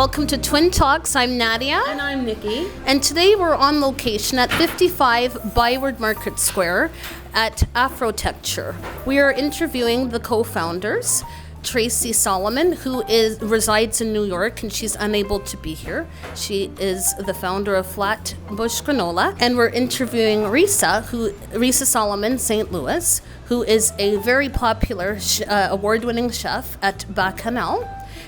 Welcome to Twin Talks. I'm Nadia. And I'm Nikki. And today we're on location at 55 Byward Market Square at Afrotechture. We are interviewing the co-founders, Tracy Solomon, who resides in New York and she's unable to be here. She is the founder of Flatbush Granola. And we're interviewing Risa Solomon, St. Louis, who is a very popular award-winning chef at Bacchanal.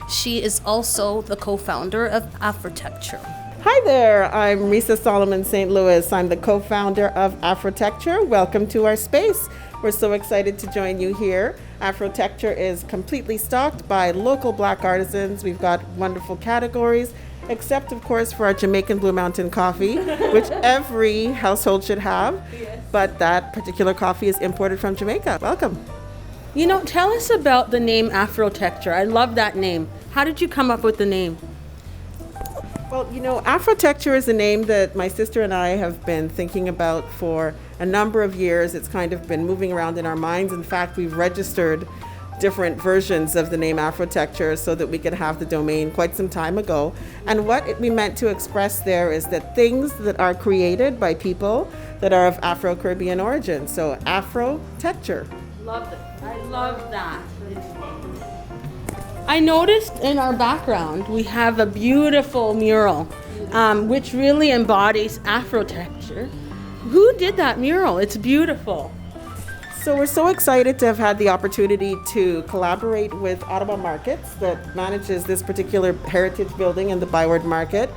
She is also the co-founder of Afrotechture. Hi there, I'm Risa Solomon, St. Louis. I'm the co-founder of Afrotechture. Welcome to our space. We're so excited to join you here. Afrotechture is completely stocked by local Black artisans. We've got wonderful categories, except of course for our Jamaican Blue Mountain coffee, which every household should have. Yes. But that particular coffee is imported from Jamaica. Welcome. You know, tell us about the name Afrotechture. I love that name. How did you come up with the name? Well, you know, Afrotechture is a name that my sister and I have been thinking about for a number of years. It's kind of been moving around in our minds. In fact, we've registered different versions of the name Afrotechture so that we could have the domain quite some time ago. And what we meant to express there is that things that are created by people that are of Afro-Caribbean origin. So Afrotechture. Love it. I love that. I noticed in our background we have a beautiful mural, which really embodies Afrotechture. Who did that mural? It's beautiful. So we're so excited to have had the opportunity to collaborate with Ottawa Markets that manages this particular heritage building in the Byward Market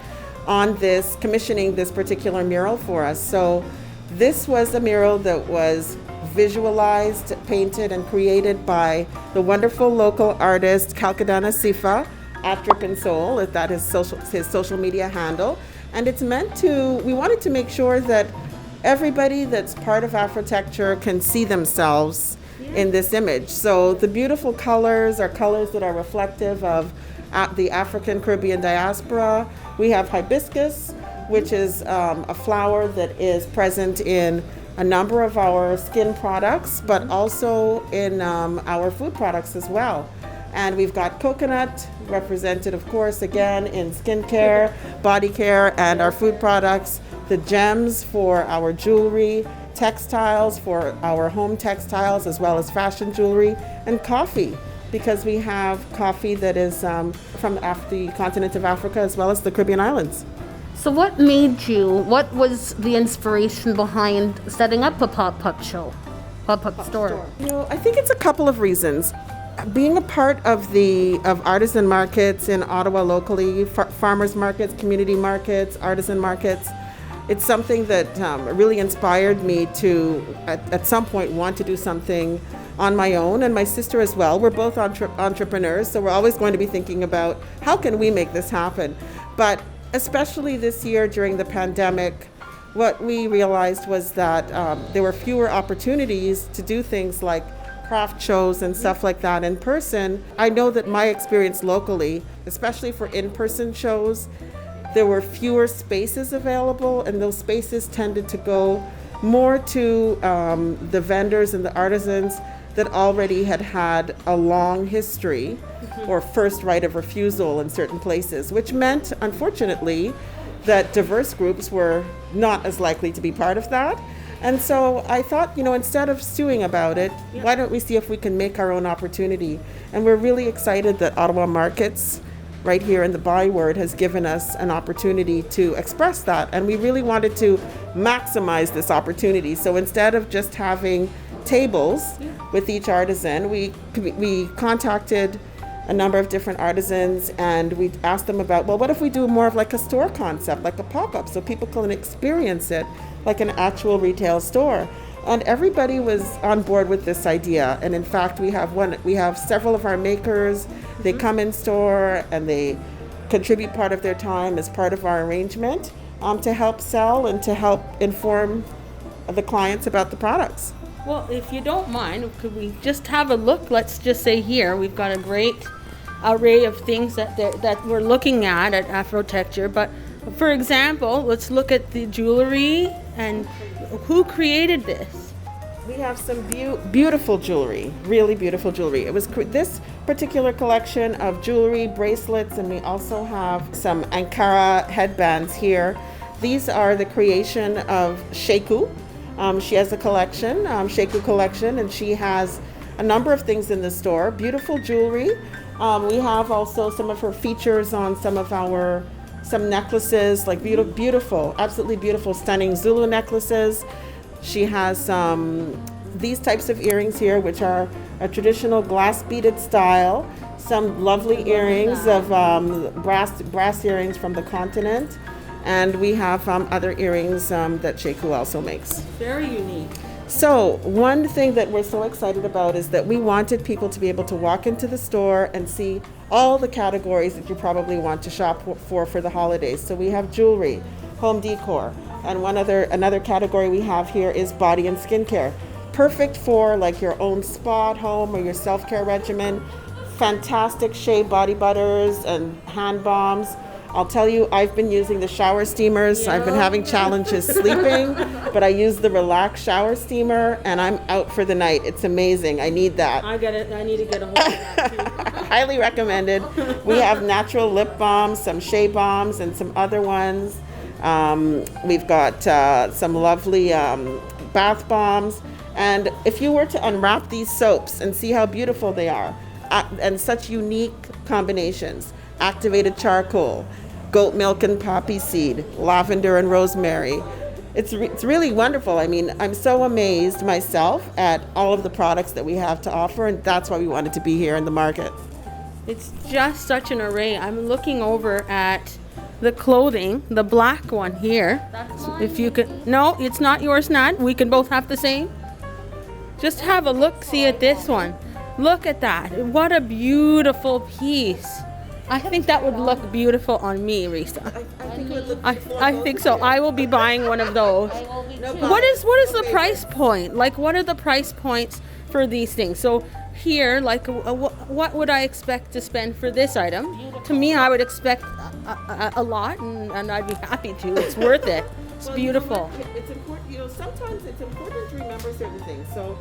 on commissioning this particular mural for us. So this was a mural that was visualized, painted, and created by the wonderful local artist Kalkadana Sifa at Trip Soul. That is his social media handle. And it's we wanted to make sure that everybody that's part of Afrotechture can see themselves in this image. So the beautiful colors are colors that are reflective of the African Caribbean diaspora. We have hibiscus, which is a flower that is present in a number of our skin products, but also in our food products as well. And we've got coconut, represented, of course, again in skincare, body care, and our food products, the gems for our jewelry, textiles for our home textiles, as well as fashion jewelry, and coffee, because we have coffee that is from the continent of Africa, as well as the Caribbean islands. So what was the inspiration behind setting up a pop-up store? You know, I think it's a couple of reasons. Being a part of artisan markets in Ottawa locally, farmers markets, community markets, artisan markets, it's something that really inspired me to, at some point, want to do something on my own, and my sister as well. We're both entrepreneurs, so we're always going to be thinking about how can we make this happen. But especially this year during the pandemic, what we realized was that there were fewer opportunities to do things like craft shows and stuff like that in person. I know that my experience locally, especially for in-person shows, there were fewer spaces available, and those spaces tended to go more to the vendors and the artisans that already had a long history or first right of refusal in certain places, which meant, unfortunately, that diverse groups were not as likely to be part of that. And so I thought, instead of stewing about it, why don't we see if we can make our own opportunity? And we're really excited that Ottawa Markets, right here in the Byward, has given us an opportunity to express that. And we really wanted to maximize this opportunity. So instead of just having tables with each artisan, we contacted a number of different artisans, and we asked them about, well, what if we do more of like a store concept, like a pop-up, so people can experience it like an actual retail store? And everybody was on board with this idea. And in fact, we have several of our makers. They come in store and they contribute part of their time as part of our arrangement to help sell and to help inform the clients about the products. Well, if you don't mind, could we just have a look? Let's just say here we've got a great array of things that we're looking at Afrotechture. But for example, let's look at the jewelry and who created this. We have some beautiful jewelry, really beautiful jewelry. It was this particular collection of jewelry, bracelets, and we also have some Ankara headbands here. These are the creation of Sheku. She has a collection, Sheku collection, and she has a number of things in the store. Beautiful jewelry. We have also some of her features on some necklaces, like beautiful, absolutely beautiful, stunning Zulu necklaces. She has these types of earrings here, which are a traditional glass beaded style. Some lovely earrings of brass earrings from the continent. And we have other earrings that Sheku also makes. Very unique. So one thing that we're so excited about is that we wanted people to be able to walk into the store and see all the categories that you probably want to shop for the holidays. So we have jewelry, home decor, and another category we have here is body and skincare. Perfect for like your own spa at home or your self-care regimen. Fantastic shea body butters and hand balms. I'll tell you, I've been using the shower steamers. I've been having challenges sleeping, but I use the Relax shower steamer and I'm out for the night. It's amazing. I need that. I need to get a hold of that too. Highly recommended. We have natural lip balms, some shea balms, and some other ones. We've got some lovely bath bombs. And if you were to unwrap these soaps and see how beautiful they are, and such unique combinations, activated charcoal, goat milk and poppy seed, lavender and rosemary. It's really wonderful. I mean, I'm so amazed myself at all of the products that we have to offer, and that's why we wanted to be here in the market. It's just such an array. I'm looking over at the clothing, the black one here. If you could, no, it's not yours, Nat. We can both have the same. Just have a look, see at this one. Look at that. What a beautiful piece. I think that would look beautiful on me, Risa. I think so. I will be buying one of those. What is the price point? Like, what are the price points for these things? So here, like, what would I expect to spend for this item? To me, I would expect a lot, and I'd be happy to. It's worth it. It's beautiful. It's important. Sometimes it's important to remember certain things. So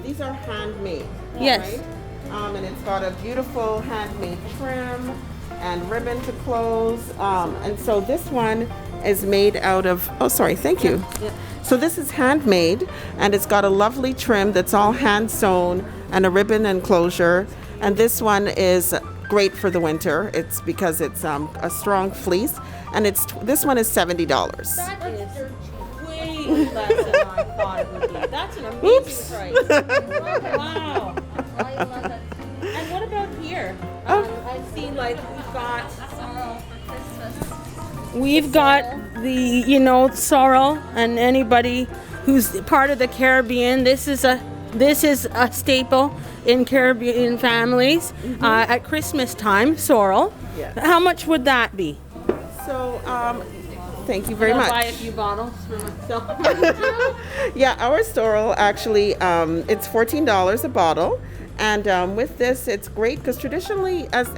these are handmade. Yes. Right? And it's got a beautiful handmade trim and ribbon to close. And so this one is made out of, thank you. Yeah. So this is handmade, and it's got a lovely trim that's all hand sewn and a ribbon enclosure. And this one is great for the winter. It's because it's a strong fleece, and this one is $70. That is way less than I thought it would be. That's an amazing price. Wow. And what about here? I see, like, we've got the sorrel, and anybody who's part of the Caribbean, this is a staple in Caribbean families. At Christmas time, sorrel. Yes. How much would that be? So thank you very much. I'll buy a few bottles for myself. Yeah, our sorrel actually, it's $14 a bottle. And with this, it's great because traditionally, as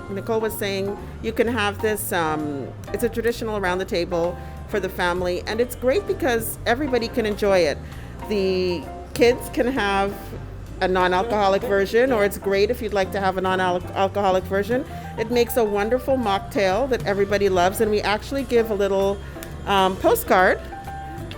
Nicole was saying, you can have this, it's a traditional around the table for the family. And it's great because everybody can enjoy it. The kids can have a non-alcoholic version, or it's great if you'd like to have a non-alcoholic version. It makes a wonderful mocktail that everybody loves. And we actually give a little postcard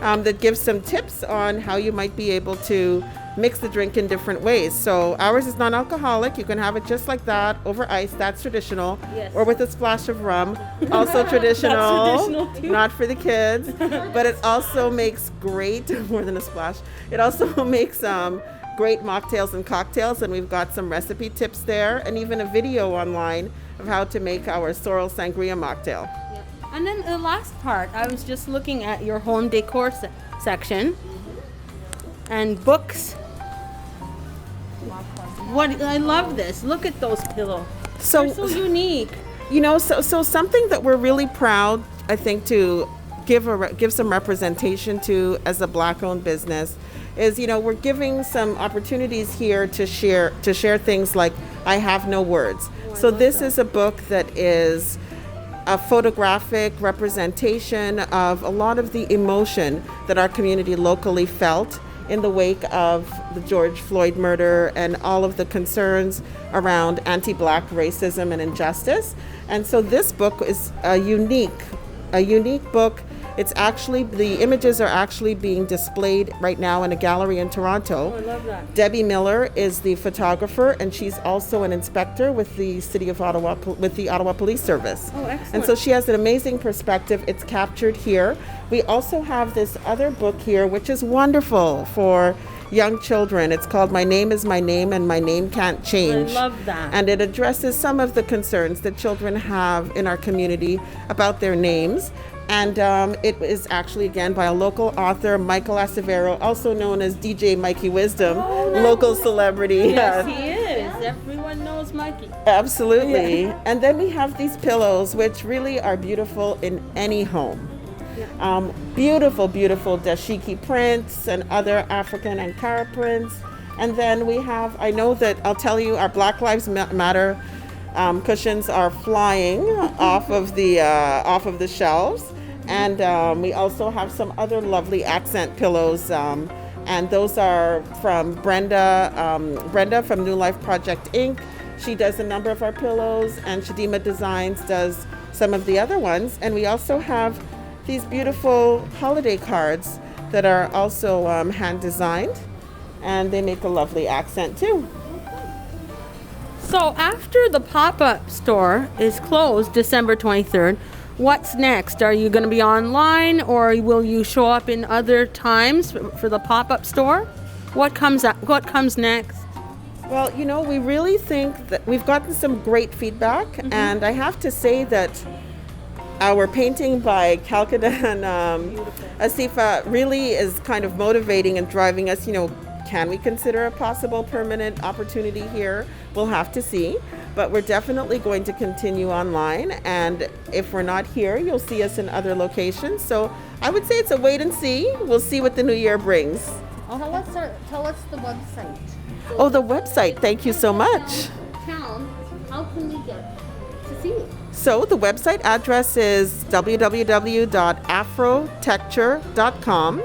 that gives some tips on how you might be able to mix the drink in different ways. So ours is non-alcoholic. You can have it just like that over ice. That's traditional. Yes. Or with a splash of rum. Also traditional. That's traditional too. Not for the kids. But it also makes great, more than a splash, it also makes great mocktails and cocktails. And we've got some recipe tips there and even a video online of how to make our sorrel sangria mocktail. Yeah. And then the last part, I was just looking at your home decor section and books. I love this. Look at those pillows. They're so unique. So something that we're really proud, I think, to give some representation to as a Black-owned business is, we're giving some opportunities here to share things like I Have No Words. So this is a book that is a photographic representation of a lot of the emotion that our community locally felt in the wake of the George Floyd murder and all of the concerns around anti-Black racism and injustice. And so this book is a unique book. It's actually, the images are actually being displayed right now in a gallery in Toronto. Oh, I love that. Debbie Miller is the photographer, and she's also an inspector with the City of Ottawa, with the Ottawa Police Service. Oh, excellent. And so she has an amazing perspective. It's captured here. We also have this other book here, which is wonderful for young children. It's called My Name is My Name and My Name Can't Change. I love that. And it addresses some of the concerns that children have in our community about their names. And it is actually, again, by a local author, Michael Acevero, also known as DJ Mikey Wisdom, local celebrity. Yes, he is. Everyone knows Mikey. Absolutely. Yeah. And then we have these pillows, which really are beautiful in any home. Beautiful, beautiful dashiki prints and other African Ankara prints. And then we have, I know that, I'll tell you, our Black Lives Matter cushions are flying off of the shelves. And we also have some other lovely accent pillows, and those are from Brenda from New Life Project Inc. She does a number of our pillows, and Shadima Designs does some of the other ones. And we also have these beautiful holiday cards that are also hand designed, and they make a lovely accent too. So after the pop-up store is closed December 23rd, what's next? Are you going to be online, or will you show up in other times for the pop-up store? What comes next? Well, you know, we really think that we've gotten some great feedback, and I have to say that our painting by Calcutta and Asifa really is kind of motivating and driving us. You know, can we consider a possible permanent opportunity here? We'll have to see, but we're definitely going to continue online, and if we're not here, you'll see us in other locations. So I would say it's a wait and see. We'll see what the new year brings. Tell us the website. Oh, the website. Thank you so much. Town, how can we get to see you? So the website address is www.afrotechture.com.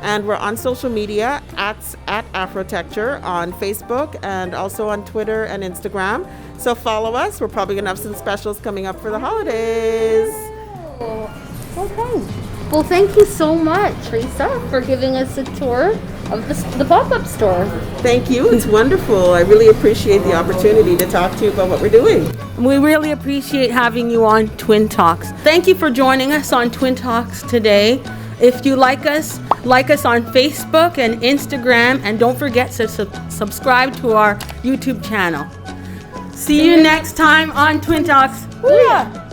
And we're on social media at Afrotechture on Facebook and also on Twitter and Instagram. So follow us. We're probably going to have some specials coming up for the holidays. Oh, okay. Well, thank you so much, Teresa, for giving us a tour of the pop-up store. Thank you. It's wonderful. I really appreciate the opportunity to talk to you about what we're doing. We really appreciate having you on Twin Talks. Thank you for joining us on Twin Talks today. If you like us on Facebook and Instagram, and don't forget to subscribe to our YouTube channel. See you next time on Twin Talks. Booyah!